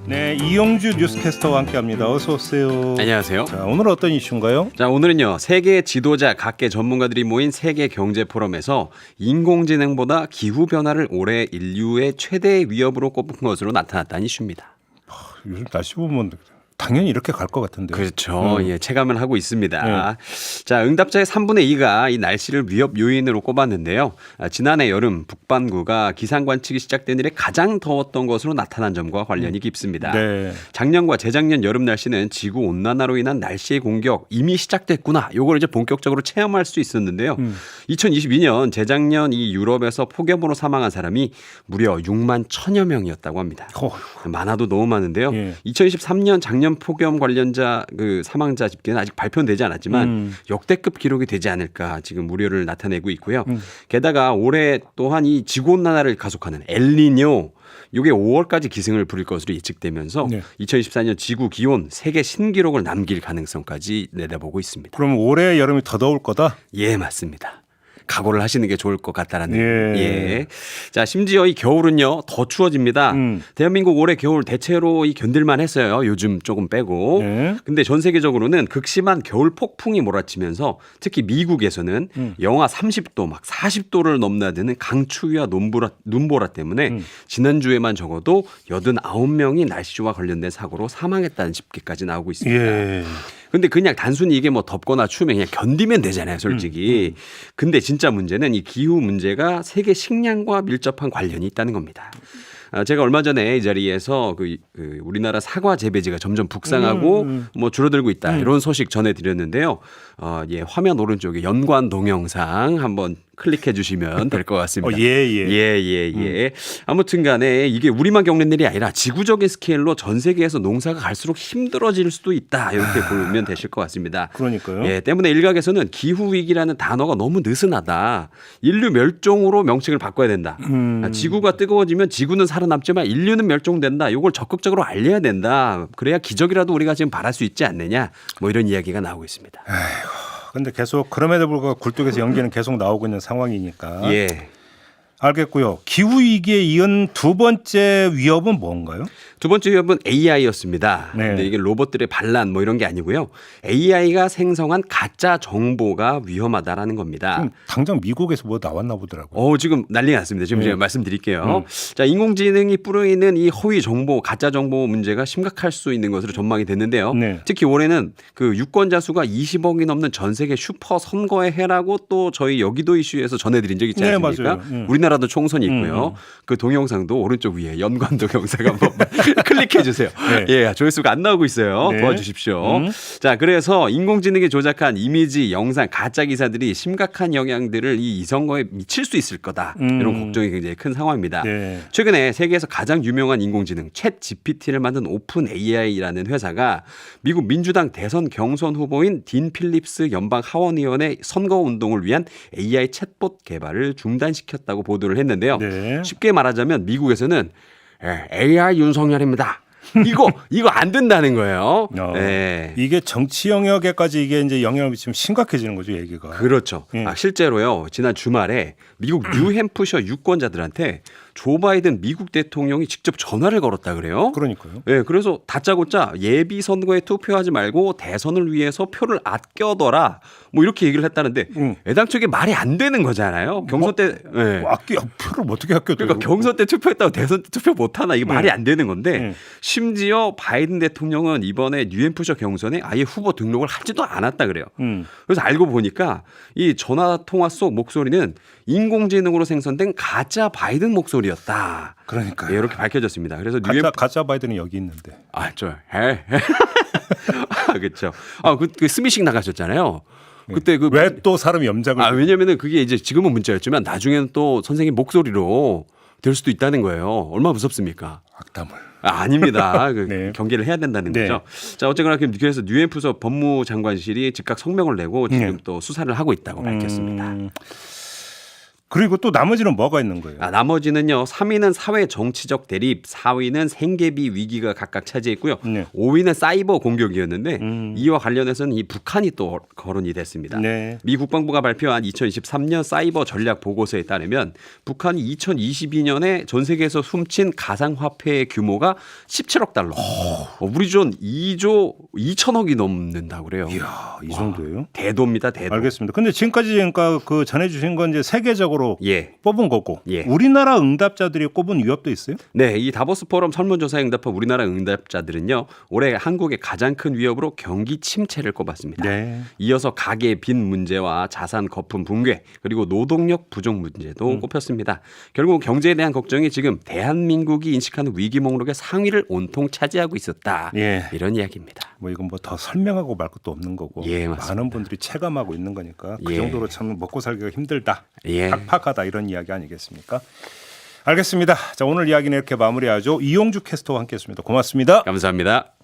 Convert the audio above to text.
네, 이용주 뉴스캐스터와 함께합니다. 어서 오세요. 안녕하세요. 자, 오늘 어떤 이슈인가요? 자, 오늘은요. 세계 지도자 각계 전문가들이 모인 세계 경제 포럼에서 인공지능보다 기후 변화를 올해 인류의 최대 위협으로 꼽은 것으로 나타났다는 이슈입니다. 요즘 날씨 보면 당연히 이렇게 갈 것 같은데. 그렇죠. 예, 체감을 하고 있습니다. 자, 응답자의 3분의 2가 이 날씨를 위협 요인으로 꼽았는데요. 지난해 여름 북반구가 기상 관측이 시작된 이래 가장 더웠던 것으로 나타난 점과 관련이 깊습니다. 네. 작년과 재작년 여름 날씨는 지구 온난화로 인한 날씨의 공격 이미 시작됐구나. 요걸 이제 본격적으로 체험할 수 있었는데요. 2022년 재작년 이 유럽에서 폭염으로 사망한 사람이 무려 6만 1천여 명이었다고 합니다. 많아도 너무 많은데요. 예. 2023년 작년 폭염 관련자 그 사망자 집계는 아직 발표는 되지 않았지만 역대급 기록이 되지 않을까 지금 우려를 나타내고 있고요. 게다가 올해 또한 이 지구온난화를 가속하는 엘니뇨 이게 5월까지 기승을 부릴 것으로 예측되면서 네. 2024년 지구 기온 세계 신기록을 남길 가능성까지 내다보고 있습니다. 그럼 올해 여름이 더 더울 거다? 예, 맞습니다. 각오를 하시는 게 좋을 것 같다라는. 예. 예. 자, 심지어 이 겨울은요 더 추워집니다. 대한민국 올해 겨울 대체로 이 견딜만 했어요. 요즘 조금 빼고. 네. 근데 전 세계적으로는 극심한 겨울 폭풍이 몰아치면서 특히 미국에서는 영하 30도 막 40도를 넘나드는 강추위와 눈보라 때문에 지난주에만 적어도 89명이 날씨와 관련된 사고로 사망했다는 집계까지 나오고 있습니다. 예. 근데 그냥 단순히 이게 뭐 덥거나 추우면 그냥 견디면 되잖아요, 솔직히. 근데 진짜 문제는 이 기후 문제가 세계 식량과 밀접한 관련이 있다는 겁니다. 제가 얼마 전에 이 자리에서 우리나라 사과 재배지가 점점 북상하고 뭐 줄어들고 있다 이런 소식 전해드렸는데요. 예, 화면 오른쪽에 연관 동영상 한번 클릭해 주시면 될 것 같습니다. 예. 아무튼 간에 이게 우리만 겪는 일이 아니라 지구적인 스케일로 전 세계에서 농사가 갈수록 힘들어질 수도 있다. 이렇게 보면 되실 것 같습니다. 그러니까요. 예, 때문에 일각에서는 기후위기라는 단어가 너무 느슨하다. 인류 멸종으로 명칭을 바꿔야 된다. 지구가 뜨거워지면 지구는 살아남지만 인류는 멸종된다. 이걸 적극적으로 알려야 된다. 그래야 기적이라도 우리가 지금 바랄 수 있지 않느냐. 뭐 이런 이야기가 나오고 있습니다. 근데 계속 그럼에도 불구하고 굴뚝에서 연기는 계속 나오고 있는 상황이니까. 예. 알겠고요. 기후 위기에 이은 두 번째 위협은 뭔가요? 두 번째 위협은 AI였습니다. 네. 근데 이게 로봇들의 반란 뭐 이런 게 아니고요. AI가 생성한 가짜 정보가 위험하다라는 겁니다. 당장 미국에서 뭐 나왔나 보더라고요. 지금 난리가 났습니다. 지금 제가 말씀드릴게요. 자, 인공지능이 뿌리는 이 허위 정보, 가짜 정보 문제가 심각할 수 있는 것으로 전망이 됐는데요. 네. 특히 올해는 그 유권자 수가 20억이 넘는 전 세계 슈퍼 선거의 해라고 또 저희 여기도 이슈에서 전해드린 적 있지 네, 않습니까? 맞아요. 우리나라도 총선이 있고요. 그 동영상도 오른쪽 위에 연관 동영상 한번 클릭해 주세요. 네. 예, 조회수가 안 나오고 있어요. 네. 도와주십시오. 자, 그래서 인공지능이 조작한 이미지, 영상, 가짜 기사들이 심각한 영향들을 이 선거에 미칠 수 있을 거다. 이런 걱정이 굉장히 큰 상황입니다. 네. 최근에 세계에서 가장 유명한 인공지능 챗 GPT를 만든 오픈 AI라는 회사가 미국 민주당 대선 경선 후보인 딘 필립스 연방 하원의원의 선거 운동을 위한 AI 챗봇 개발을 중단시켰다고 보도를 했는데요. 네. 쉽게 말하자면 미국에서는 AI 윤석열입니다. 이거 안 된다는 거예요. 네. 이게 정치 영역에까지 이게 이제 영향을 미치면 심각해지는 거죠, 얘기가. 그렇죠. 실제로요. 지난 주말에 미국 뉴햄프셔 유권자들한테 조 바이든 미국 대통령이 직접 전화를 걸었다 그래요. 그러니까요. 네, 그래서 다짜고짜 예비 선거에 투표하지 말고 대선을 위해서 표를 아껴둬라. 뭐 이렇게 얘기를 했다는데 애당초 이게 말이 안 되는 거잖아요. 경선 때. 네. 표를 어떻게 아껴둬요? 그러니까 경선 때 투표했다고 대선 때 투표 못 하나 이게 말이 안 되는 건데 심지어 바이든 대통령은 이번에 뉴햄프셔 경선에 아예 후보 등록을 하지도 않았다 그래요. 그래서 알고 보니까 이 전화 통화 속 목소리는 인공지능으로 생성된 가짜 바이든 목소리였다. 그러니까 네, 이렇게 밝혀졌습니다. 그래서 가짜 바이든은 여기 있는데. 그렇죠. 그 스미싱 나가셨잖아요. 그때 왜 또 사람이 염장을? 왜냐면은 그게 이제 지금은 문자였지만 나중에는 또 선생님 목소리로 될 수도 있다는 거예요. 얼마나 무섭습니까? 악담을. 아닙니다. 네. 경계를 해야 된다는 네. 거죠. 자, 어쨌거나 그래서 뉴햄프셔 법무장관실이 즉각 성명을 내고 지금 또 수사를 하고 있다고 밝혔습니다. 그리고 또 나머지는 뭐가 있는 거예요? 나머지는요. 3위는 사회 정치적 대립, 4위는 생계비 위기가 각각 차지했고요. 네. 5위는 사이버 공격이었는데 이와 관련해서는 이 북한이 또 거론이 됐습니다. 네. 미 국방부가 발표한 2023년 사이버 전략 보고서에 따르면 북한이 2022년에 전 세계에서 훔친 가상화폐의 규모가 17억 달러. 우리 돈 2조 2천억이 넘는다고 그래요. 이야, 이 정도예요? 대도입니다, 대도. 알겠습니다. 근데 지금까지 그러니까 그 전해주신 건 이제 세계적으로 예. 뽑은 거고 예. 우리나라 응답자들이 꼽은 위협도 있어요? 네, 이 다보스 포럼 설문조사에 응답한 우리나라 응답자들은요, 올해 한국의 가장 큰 위협으로 경기 침체를 꼽았습니다. 네. 이어서 가계 빚 문제와 자산 거품 붕괴 그리고 노동력 부족 문제도 꼽혔습니다. 결국 경제에 대한 걱정이 지금 대한민국이 인식하는 위기 목록의 상위를 온통 차지하고 있었다. 예. 이런 이야기입니다. 뭐 이건 뭐 더 설명하고 말 것도 없는 거고 예, 맞습니다. 많은 분들이 체감하고 있는 거니까 그 예. 정도로 참 먹고 살기가 힘들다, 예. 팍팍하다 이런 이야기 아니겠습니까? 알겠습니다. 자, 오늘 이야기는 이렇게 마무리하죠. 이용주 캐스터와 함께했습니다. 고맙습니다. 감사합니다.